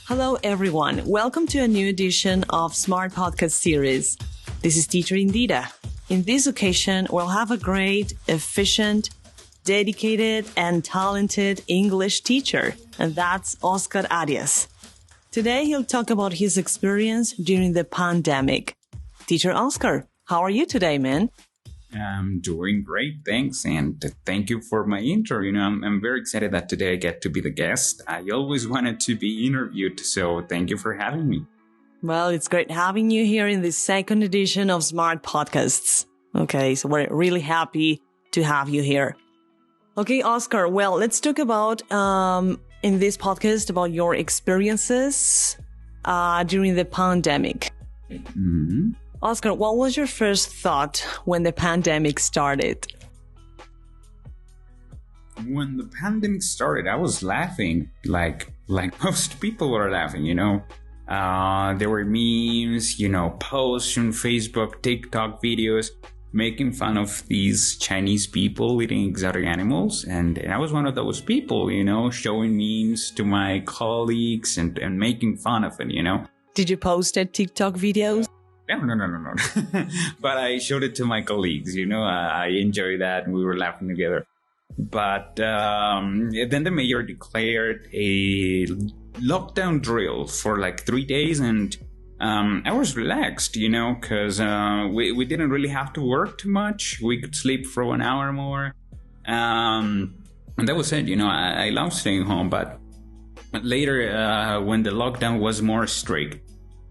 Hello, everyone. Welcome to a new edition of Smart Podcast Series. This is teacher Indira. In this occasion, we'll have a great, efficient, dedicated, and talented English teacher, and that's Oscar Arias. Today, he'll talk about his experience during the pandemic. Teacher Oscar, how are you today, man? I'm doing great, thanks, and thank you for my intro. I'm very excited that today I get to be the guest. I always wanted to be interviewed, so thank you for having me. Well, it's great having you here in this second edition of Smart Podcasts. Okay, so we're really happy to have you here. Okay, Oscar, well, let's talk about, in this podcast, about your experiences during the pandemic. Mm-hmm. Oscar, what was your first thought when the pandemic started? When the pandemic started, I was laughing like most people were laughing, There were memes, posts on Facebook, TikTok videos, making fun of these Chinese people eating exotic animals. And I was one of those people, showing memes to my colleagues and making fun of it, Did you post TikTok videos? No. But I showed it to my colleagues, I enjoyed that and we were laughing together. But then the mayor declared a lockdown drill for like 3 days and I was relaxed, because we didn't really have to work too much. We could sleep for 1 hour more. And that was it, I love staying home. But later, when the lockdown was more strict,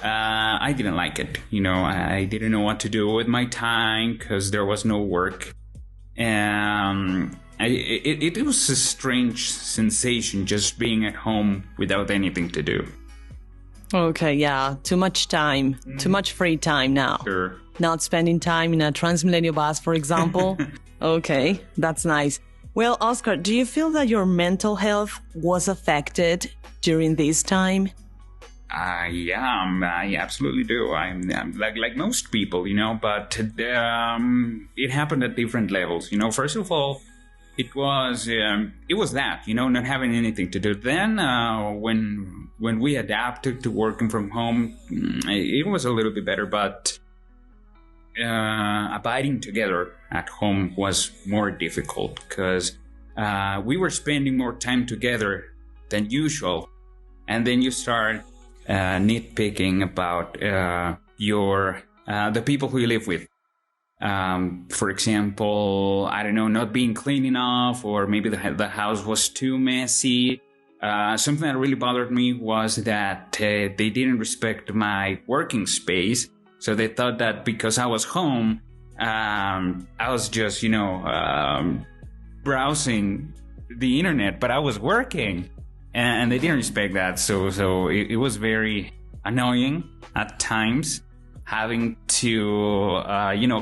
I didn't like it. I didn't know what to do with my time because there was no work. It was a strange sensation just being at home without anything to do. Okay, yeah. Too much time. Too much free time now. Sure. Not spending time in a Transmilenio bus, for example. Okay, that's nice. Well, Oscar, do you feel that your mental health was affected during this time? Yeah, I absolutely do. I'm like most people, but it happened at different levels. First of all, it was that, not having anything to do. Then when we adapted to working from home, it was a little bit better, but abiding together at home was more difficult because we were spending more time together than usual. And then you start nitpicking about the people who you live with. For example, I don't know, not being clean enough, or maybe the house was too messy. Something that really bothered me was that they didn't respect my working space. So they thought that because I was home, I was just, browsing the internet, but I was working. And they didn't respect that, so it was very annoying at times, having to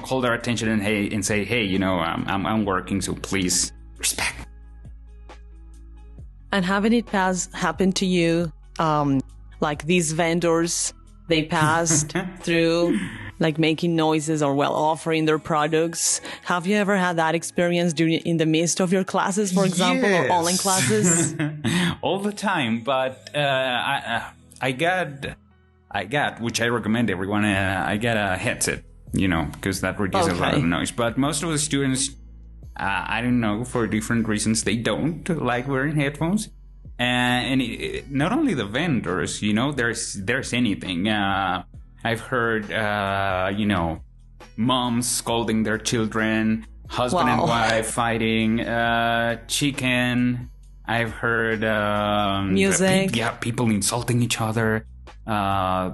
call their attention and say, hey, I'm working, so please respect. And having it happened to you, like these vendors, they passed through, like making noises or offering their products. Have you ever had that experience in the midst of your classes, for example, Yes. or online classes? All the time, but I got, which I recommend everyone, I got a headset, because that reduces a lot of noise. But most of the students, I don't know, for different reasons, they don't like wearing headphones. And not only the vendors, there's anything. I've heard, moms scolding their children, husband and wife fighting, chicken. I've heard music. People insulting each other.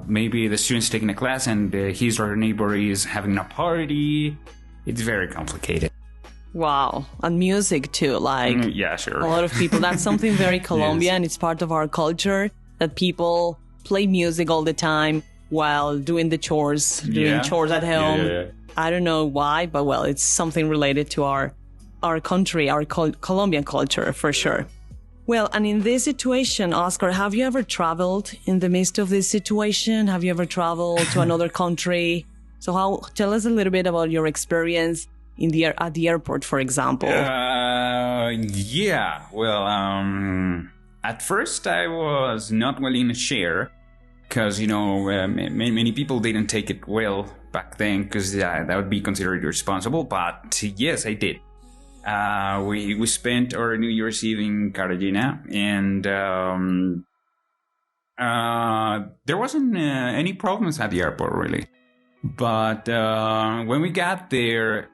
Maybe the student's taking a class and his or her neighbor is having a party. It's very complicated. Wow. And music too, yeah, sure. A lot of people. That's something very Colombian. Yes. It's part of our culture that people play music all the time while doing the chores, chores at home. Yeah. I don't know why, but it's something related to our country, our Colombian culture for sure. Well, and in this situation, Oscar, have you ever traveled in the midst of this situation? Have you ever traveled to another country? So tell us a little bit about your experience at the airport, for example. Yeah. Well, At first, I was not willing to share because, many people didn't take it well back then because that would be considered irresponsible. But yes, I did. We spent our New Year's Eve in Cartagena, and there wasn't any problems at the airport, really. But when we got there,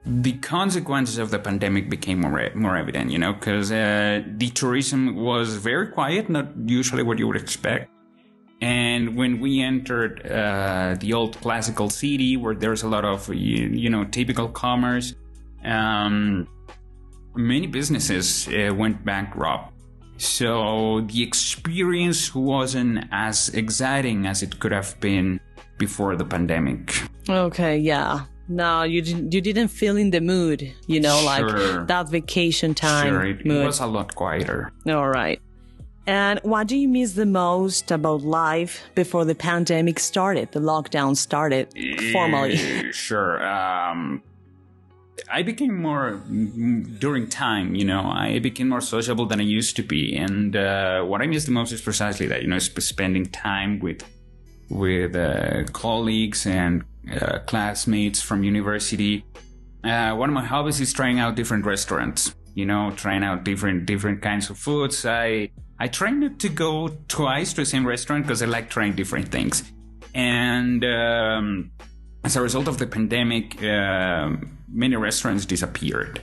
the consequences of the pandemic became more evident, because the tourism was very quiet, not usually what you would expect. And when we entered the old classical city, where there's a lot of, typical commerce, many businesses went bankrupt. So the experience wasn't as exciting as it could have been before the pandemic. Okay, yeah. No, you didn't feel in the mood, Sure. like that vacation time Sure, it mood. was a lot quieter. All right. And what do you miss the most about life before the pandemic started, the lockdown started formally? Sure. I became more, during time, I became more sociable than I used to be. And what I miss the most is precisely that, spending time with colleagues and classmates from university. One of my hobbies is trying out different restaurants, trying out different kinds of foods. I try not to go twice to the same restaurant because I like trying different things. And as a result of the pandemic, many restaurants disappeared.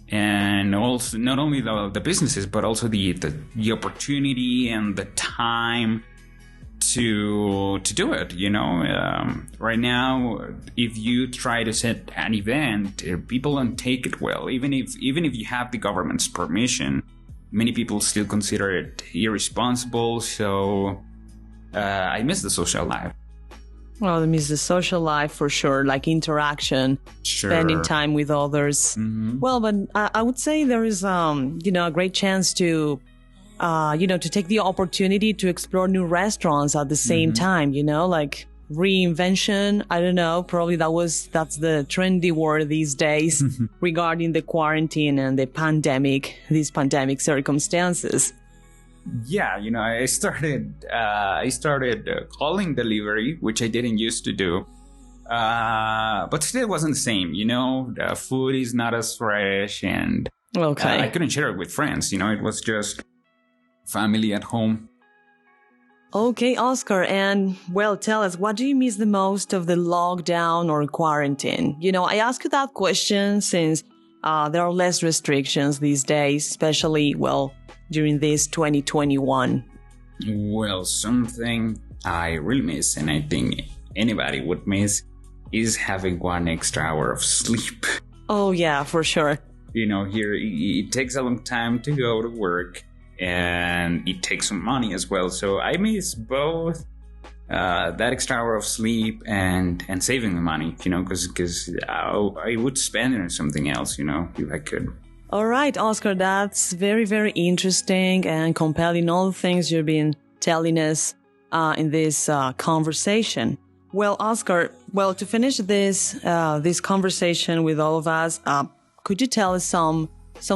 And also not only the businesses, but also the opportunity and the time to do it, right now, if you try to set an event, people don't take it well. Even if you have the government's permission, many people still consider it irresponsible. So I miss the social life. Well, I miss the social life for sure, like interaction, Sure. spending time with others. Mm-hmm. Well, but I would say there is, a great chance to to take the opportunity to explore new restaurants at the same time, like reinvention. I don't know, probably that's the trendy word these days regarding the quarantine and the pandemic, these pandemic circumstances. Yeah, I started calling delivery, which I didn't used to do. But still it wasn't the same, the food is not as fresh, and Okay. I couldn't share it with friends, it was just family at home. Okay, Oscar. And well, tell us, what do you miss the most of the lockdown or quarantine? I ask you that question since there are less restrictions these days, especially, during this 2021. Well, something I really miss, and I think anybody would miss, is having 1 extra hour of sleep. Oh, yeah, for sure. Here it takes a long time to go to work, and it takes some money as well. So I miss both that extra hour of sleep and saving the money, because I would spend it on something else, if I could. All right, Oscar, that's very, very interesting and compelling, all the things you've been telling us in this conversation. Well, Oscar, to finish this conversation with all of us, could you tell us some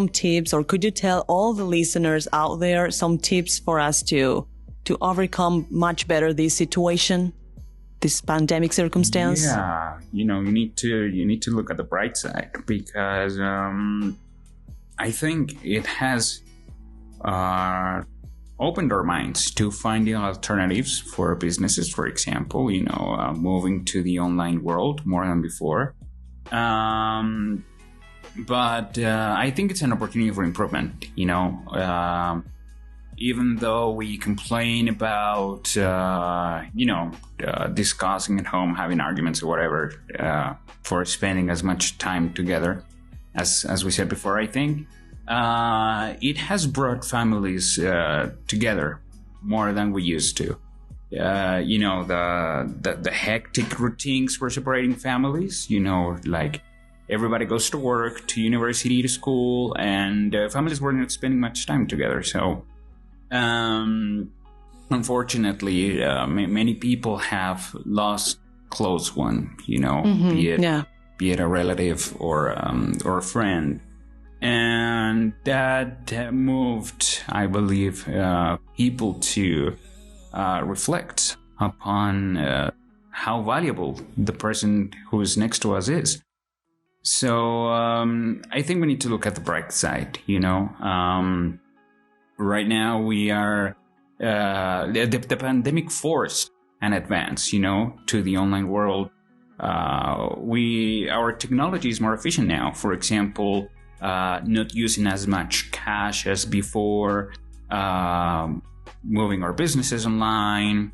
tips, or could you tell all the listeners out there some tips for us to overcome much better this situation, this pandemic circumstance? Yeah, you need to look at the bright side, because I think it has opened our minds to finding alternatives for businesses, for example, moving to the online world more than before. But I think it's an opportunity for improvement, even though we complain about, discussing at home, having arguments or whatever, for spending as much time together. As we said before, I think it has brought families together more than we used to. The hectic routines for separating families, like everybody goes to work, to university, to school, and families were not spending much time together. So, unfortunately, many people have lost close one, be it a relative or a friend. And that moved, I believe, people to reflect upon how valuable the person who's next to us is. So I think we need to look at the bright side, right now we are, the pandemic forced an advance, to the online world. Our technology is more efficient now. For example, not using as much cash as before, moving our businesses online,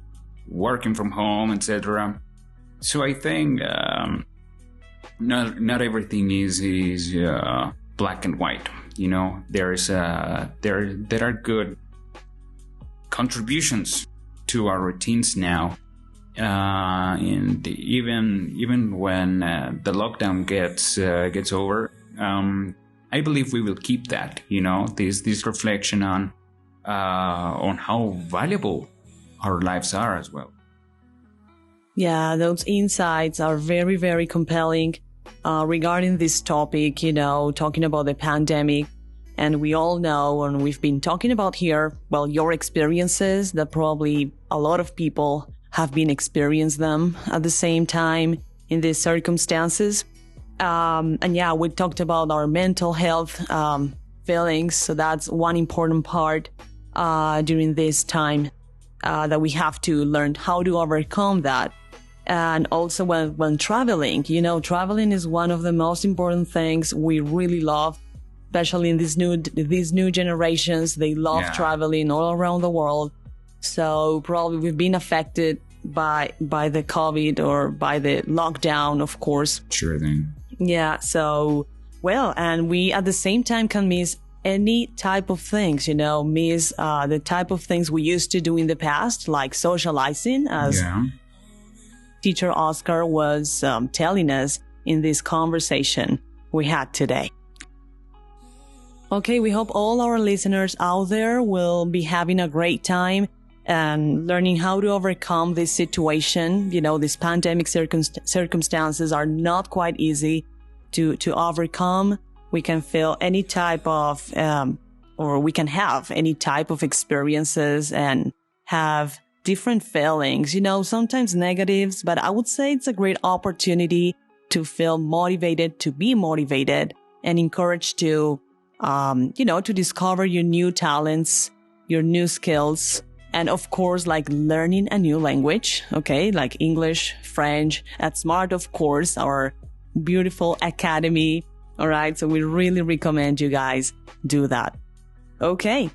working from home, etc. So I think not everything is black and white. There are good contributions to our routines now, and even when the lockdown gets over. I believe we will keep that, this reflection on how valuable our lives are as well. Yeah, those insights are very, very compelling regarding this topic, talking about the pandemic. And we all know, and we've been talking about here, your experiences that probably a lot of people have been experiencing them at the same time in these circumstances. And yeah, we talked about our mental health feelings. So that's one important part during this time that we have to learn how to overcome that. And also when traveling, traveling is one of the most important things we really love, especially in these new generations. They love traveling all around the world. So probably we've been affected by the COVID or by the lockdown, of course. Sure thing. Yeah. So, and we at the same time can miss any type of things, miss the type of things we used to do in the past, like socializing, as teacher Oscar was telling us in this conversation we had today. Okay, we hope all our listeners out there will be having a great time and learning how to overcome this situation. These pandemic circumstances are not quite easy to overcome. We can feel any type of, or we can have any type of experiences and have different feelings, sometimes negatives, but I would say it's a great opportunity to feel motivated, to be motivated and encouraged to, to discover your new talents, your new skills. And of course, like learning a new language, okay, like English, French, at Smart, of course, our beautiful academy. All right. So we really recommend you guys do that. Okay.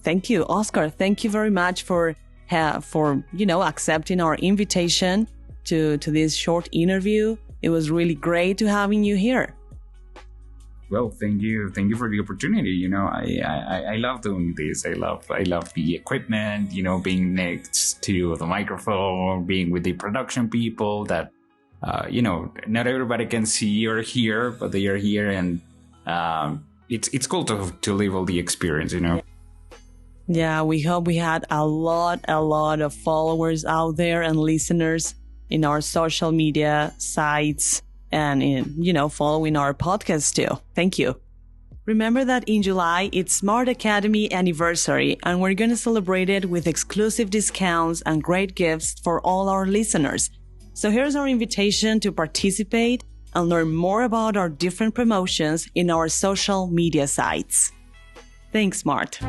Thank you, Oscar. Thank you very much for accepting our invitation to this short interview. It was really great to having you here. Well, thank you for the opportunity. I love doing this. I love the equipment, being next to the microphone, being with the production people that, not everybody can see or hear, but they are here. And it's cool to live all the experience, Yeah, we hope we had a lot of followers out there and listeners in our social media sites and following our podcast too. Thank you. Remember that in July, it's Smart Academy anniversary, and we're going to celebrate it with exclusive discounts and great gifts for all our listeners. So here's our invitation to participate and learn more about our different promotions in our social media sites. Thanks, Smart.